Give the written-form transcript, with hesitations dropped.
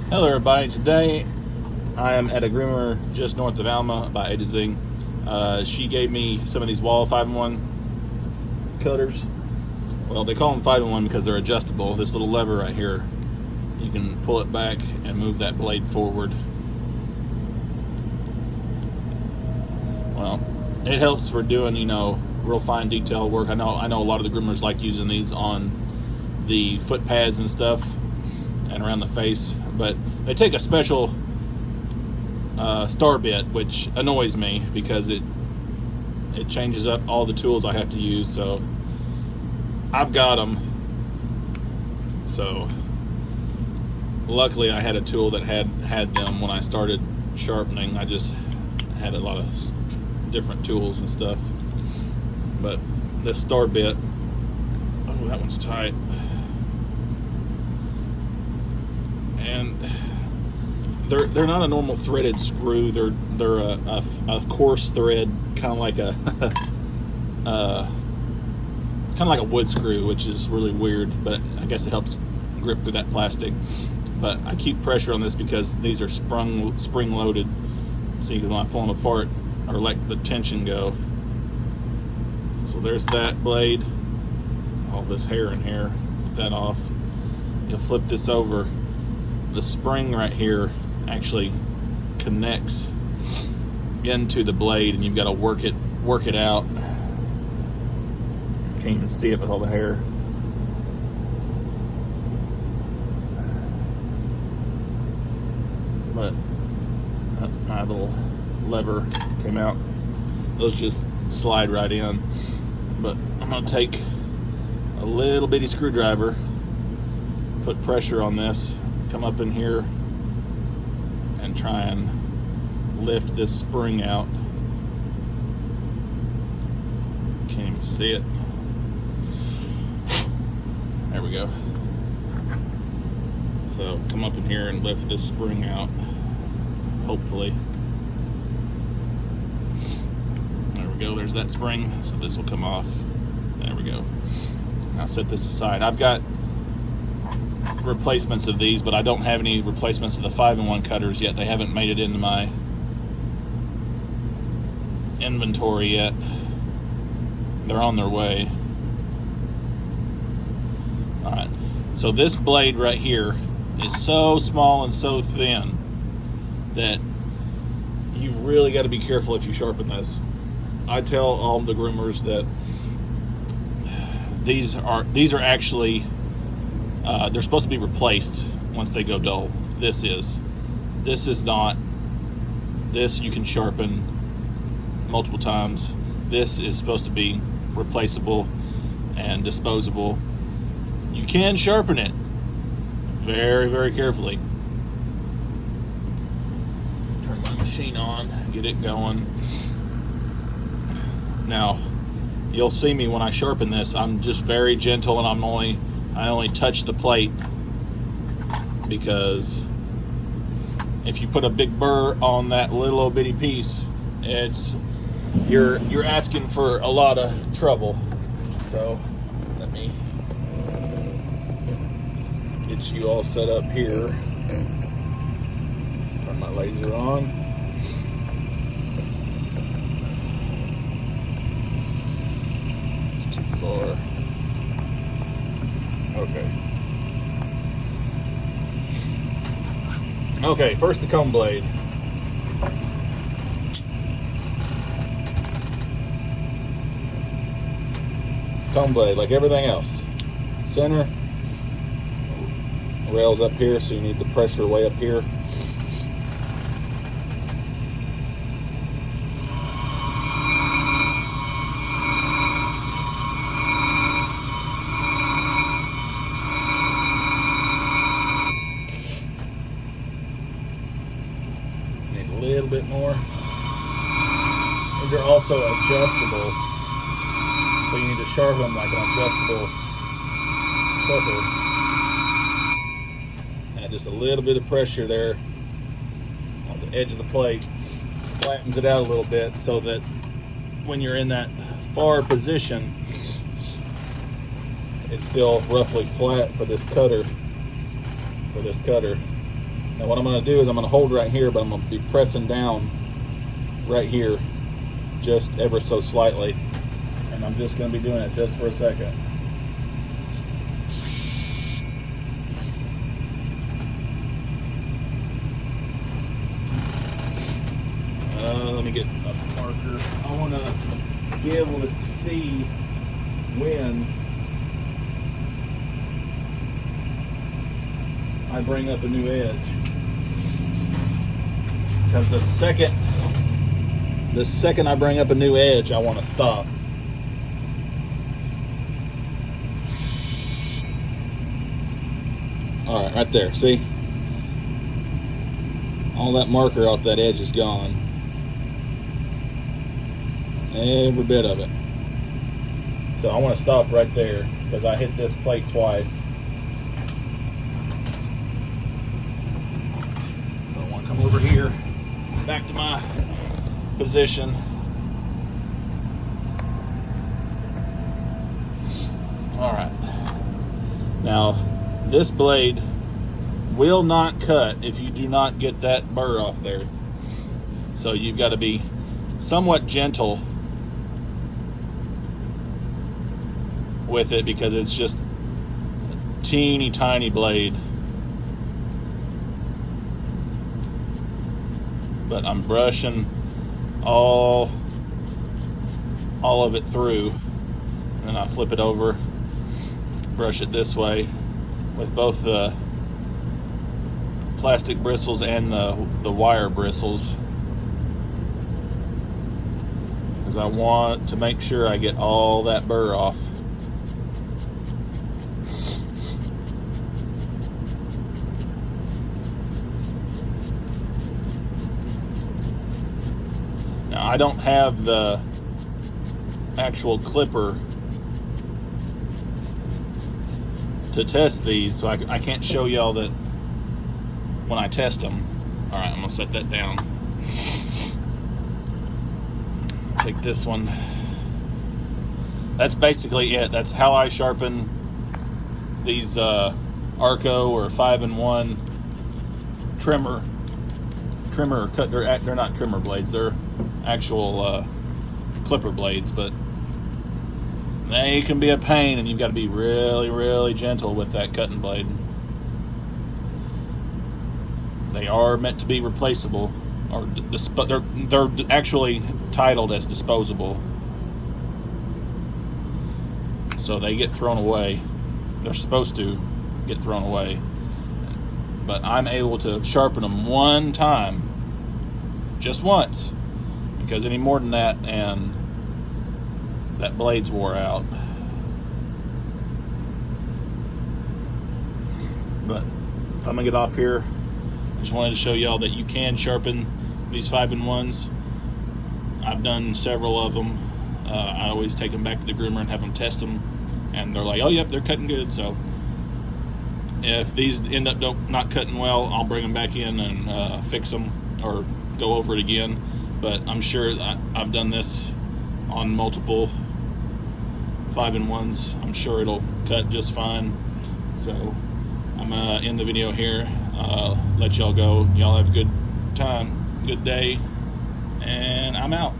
Hello everybody, today I am at a groomer just north of Alma by A to Z. She gave me some of these Wall 5-in-1 cutters. Well, they call them 5-in-1 because they're adjustable. This little lever right here, you can pull it back and move that blade forward. Well, it helps for doing, real fine detail work. I know a lot of the groomers like using these on the foot pads and stuff and around the face, but they take a special star bit, which annoys me because it changes up all the tools I have to use. So I've got them. So luckily I had a tool that had them when I started sharpening. I just had a lot of different tools and stuff, but this star bit, oh, that one's tight. And they're not a normal threaded screw. They're a coarse thread, kind of like a wood screw, which is really weird, but I guess it helps grip through that plastic. But I keep pressure on this because these are spring loaded. See, when I pull them apart or let the tension go. So there's that blade. All this hair in here. Get that off. You'll flip this over. The spring right here actually connects into the blade, and you've got to work it out. Can't even see it with all the hair. But my little lever came out. Those just slide right in. But I'm gonna take a little bitty screwdriver, put pressure on this, come up in here and try and lift this spring out. Can't even see it. There we go. So come up in here and lift this spring out, hopefully. There we go, there's that spring. So this will come off. There we go. Now set this aside. I've got replacements of these, but I don't have any replacements of the 5-in-1 cutters yet. They haven't made it into my inventory yet. They're on their way. Alright, so this blade right here is so small and so thin that you've really got to be careful if you sharpen this. I tell all the groomers that these are actually they're supposed to be replaced once they go dull. This is not. This you can sharpen multiple times. This is supposed to be replaceable and disposable. You can sharpen it very, very carefully. Turn my machine on, get it going. Now, you'll see me when I sharpen this. I'm just very gentle, and I only touch the plate, because if you put a big burr on that little bitty piece, you're asking for a lot of trouble. So let me get you all set up here. Turn my laser on. It's too far. Okay, first the comb blade. Comb blade, like everything else. Center. Rails up here, so you need the pressure way up here. Need a little bit more. These are also adjustable, so you need to sharpen them like an adjustable clipper. Add just a little bit of pressure there on the edge of the plate, flattens it out a little bit so that when you're in that far position, it's still roughly flat for this cutter. Now what I'm going to do is I'm going to hold right here, but I'm going to be pressing down right here just ever so slightly. And I'm just going to be doing it just for a second. Let me get a marker. I want to be able to see when I bring up a new edge. Because the second I bring up a new edge, I want to stop. All right, right there, see? All that marker off that edge is gone. Every bit of it. So I want to stop right there because I hit this plate twice. So I want to come over here, back to my position. All right. Now, this blade will not cut if you do not get that burr off there. So you've got to be somewhat gentle with it because it's just a teeny tiny blade. But I'm brushing all of it through, and then I flip it over, brush it this way with both the plastic bristles and the wire bristles, because I want to make sure I get all that burr off. Now I don't have the actual clipper to test these, so I can't show y'all that when I test them. All right, I'm gonna set that down. Take this one. That's basically it. That's how I sharpen these Arco or 5-in-1 trimmer cut. They're not trimmer blades. They're actual clipper blades, but they can be a pain, and you've got to be really, really gentle with that cutting blade. They are meant to be replaceable, or they're actually titled as disposable, so they get thrown away. They're supposed to get thrown away, but I'm able to sharpen them one time, just once, because any more than that and that blade's wore out. But if I'm gonna get off here, I just wanted to show y'all that you can sharpen these 5-in-1s. I've done several of them. I always take them back to the groomer and have them test them, and they're like, oh yep, they're cutting good. So if these end up not cutting well, I'll bring them back in and fix them or go over it again. But I'm sure I've done this on multiple 5-in-1s. I'm sure it'll cut just fine. So I'm gonna end the video here. Let y'all go. Y'all have a good time, good day, and I'm out.